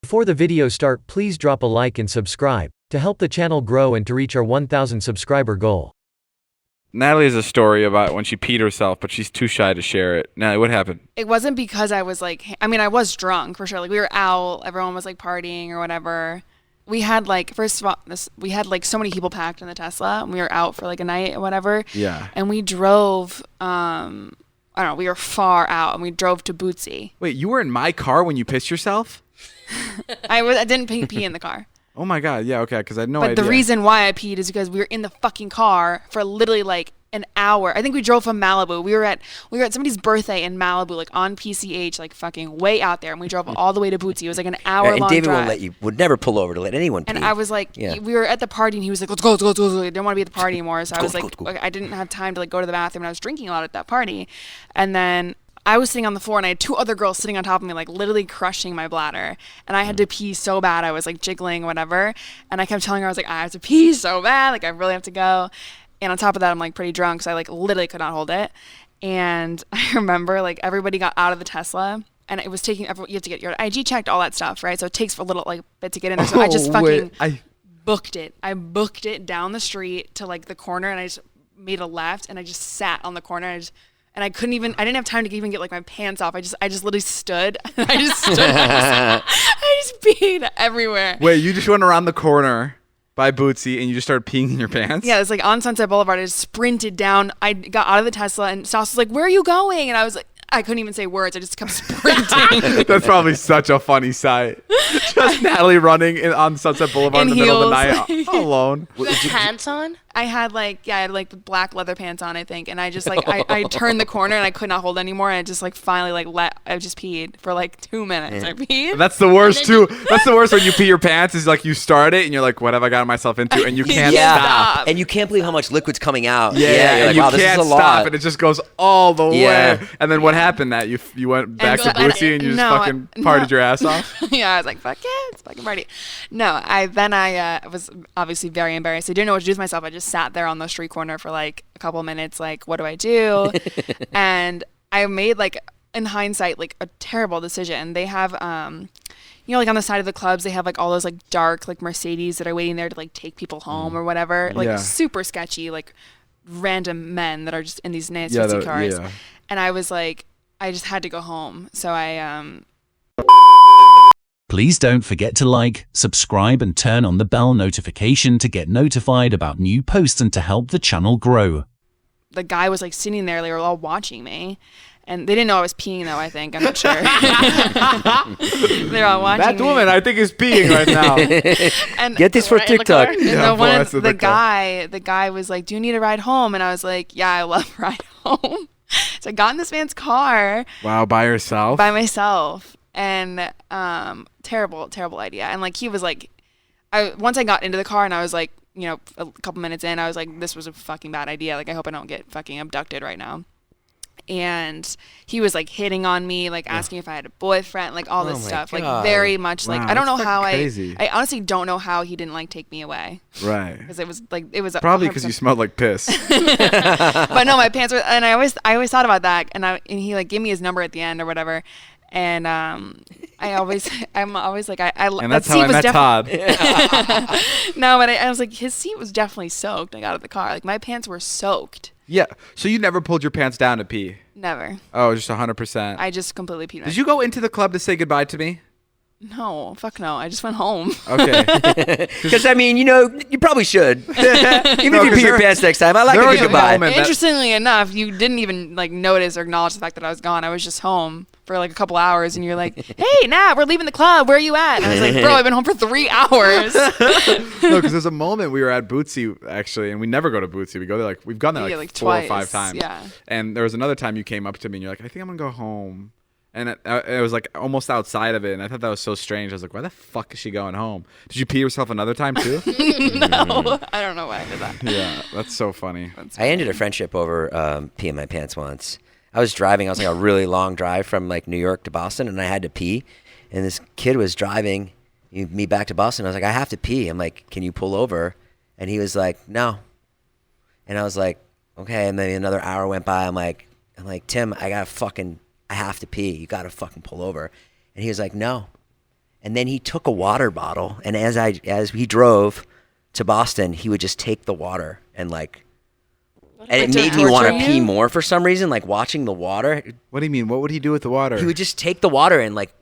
Before the video start, please drop a like and subscribe, to help the channel grow and to reach our 1,000 subscriber goal. Natalie has a story about when she peed herself, but she's too shy to share it. Natalie, what happened? It wasn't because I was like, I mean, I was drunk for sure. Like we were out, everyone was like partying or whatever. We had like, first of all, we had like so many people packed in the Tesla, and we were out for like a night or whatever. Yeah. And we drove, I don't know, we were far out, and we drove to Bootsy. Wait, you were in my car when you pissed yourself? I didn't pee in the car. Oh my God, yeah, okay, because I had no idea. But the reason why I peed is because we were in the fucking car for literally like an hour. I think we drove from Malibu. We were at somebody's birthday in Malibu, like on PCH, like fucking way out there, and we drove all the way to Bootsy. It was like an hour long and David drive. would never pull over to let anyone pee. And I was like, we were at the party, and he was like, let's go. I didn't want to be at the party anymore. So I was like, I didn't have time to like go to the bathroom, and I was drinking a lot at that party. And then I was sitting on the floor, and I had two other girls sitting on top of me, like literally crushing my bladder. And I had to pee so bad. I was like jiggling, whatever. And I kept telling her, I was like, I have to pee so bad. Like I really have to go. And on top of that, I'm like pretty drunk. So I like literally could not hold it. And I remember like everybody got out of the Tesla, and it was taking, you have to get your IG checked, all that stuff, right? So it takes a little like bit to get in there. So I just fucking booked it. I booked it down the street to like the corner, and I just made a left, and I just sat on the corner. And I didn't have time to even get like my pants off. I just literally stood. I just peed everywhere. Wait, you just went around the corner by Bootsy and you just started peeing in your pants? Yeah, it's like on Sunset Boulevard. I just sprinted down. I got out of the Tesla, and Sauce was like, "Where are you going?" And I was like, I couldn't even say words. I just kept sprinting. That's probably such a funny sight. Just Natalie running on Sunset Boulevard in the middle of the night alone. You had pants on? I had like black leather pants on, I think, and I just like I turned the corner, and I could not hold anymore, and I just like finally I just peed for like 2 minutes. I peed. That's the worst too. That's the worst when you pee your pants is like you start it and you're like, what have I gotten myself into? And you can't stop. And you can't believe how much liquid's coming out. Yeah, you're like, wow, you can't stop, and it just goes all the way. And then what happened? That you went back to Bootsy and you just fucking partied your ass off? Yeah, I was like, fuck yeah, it's fucking party. No, I was obviously very embarrassed. I didn't know what to do with myself. I just sat there on the street corner for like a couple of minutes, like, what do I do? And I made like, in hindsight, like a terrible decision. They have you know, like on the side of the clubs, they have like all those like dark like Mercedes that are waiting there to like take people home or whatever, like super sketchy, like random men that are just in these nice fancy cars. And I was like, I just had to go home, so I Please don't forget to like, subscribe, and turn on the bell notification to get notified about new posts and to help the channel grow. The guy was like sitting there, they were all watching me, and they didn't know I was peeing though, I think, I'm not sure. They're all watching That woman, I think, is peeing right now. And get this for TikTok. The guy was like, do you need a ride home? And I was like, yeah, I love a ride home. So I got in this man's car. Wow, by yourself? By myself. And terrible idea. And like he was like, once I got into the car and I was like, you know, a couple minutes in, I was like, this was a fucking bad idea. Like I hope I don't get fucking abducted right now. And he was like hitting on me, like asking if I had a boyfriend, like all this stuff. God. Like very much like, I don't know how crazy. I honestly don't know how he didn't like take me away. Right. Because it was probably because you smelled like piss. But no, my pants were, and I always thought about that. And he like gave me his number at the end or whatever. And I'm always like, and that's how I met Todd. No, but I was like, his seat was definitely soaked. I got out of the car. Like my pants were soaked. Yeah. So you never pulled your pants down to pee? Never. Oh, just 100%. I just completely peed. Did you go into the club to say goodbye to me? No, fuck no. I just went home. Okay. Because, I mean, you know, you probably should. Even if you pee your pants next time. I like a good goodbye. Interestingly enough, you didn't even like notice or acknowledge the fact that I was gone. I was just home for like a couple hours, and you're like, hey, Nat, we're leaving the club. Where are you at? And I was like, bro, I've been home for 3 hours. No, because there's a moment we were at Bootsy, actually, and we never go to Bootsy. We go there we've gone there like 4 or 5 times. Yeah. And there was another time you came up to me, and you're like, I think I'm going to go home. And it was like almost outside of it, and I thought that was so strange. I was like, why the fuck is she going home? Did you pee yourself another time too? No, I don't know why I did that. Yeah, that's so funny. I ended a friendship over peeing my pants once. I was driving. I was like a really long drive from like New York to Boston, and I had to pee. And this kid was driving me back to Boston. I was like, I have to pee. I'm like, can you pull over? And he was like, no. And I was like, okay. And then another hour went by. I'm like, Tim, I have to pee. You got to fucking pull over. And he was like, no. And then he took a water bottle, and as we drove to Boston, he would just take the water and like, and it made me want to pee more for some reason. Like watching the water. What do you mean? What would he do with the water? He would just take the water and like.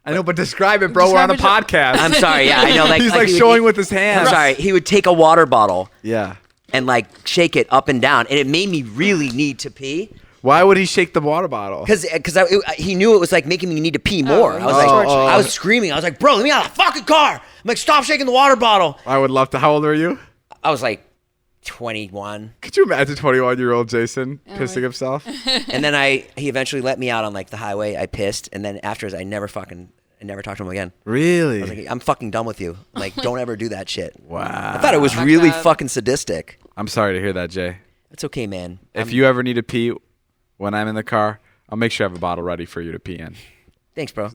I know, but describe it, bro. We're on a podcast. I'm sorry. Yeah, I know. Like he's like showing with his hands. I'm sorry. He would take a water bottle. Yeah. And like shake it up and down, and it made me really need to pee. Why would he shake the water bottle? Because he knew it was like making me need to pee more. I was I was screaming. I was like, bro, let me out of the fucking car. I'm like, stop shaking the water bottle. I would love to. How old are you? I was like 21. Could you imagine 21-year-old Jason pissing himself? And then he eventually let me out on like the highway. I pissed, and then afterwards I never talked to him again. Really? I was like, I'm fucking done with you. Like, don't ever do that shit. Wow. I thought it was really fucking sadistic. I'm sorry to hear that, Jay. It's okay, man. If you ever need to pee when I'm in the car, I'll make sure I have a bottle ready for you to pee in. Thanks, bro.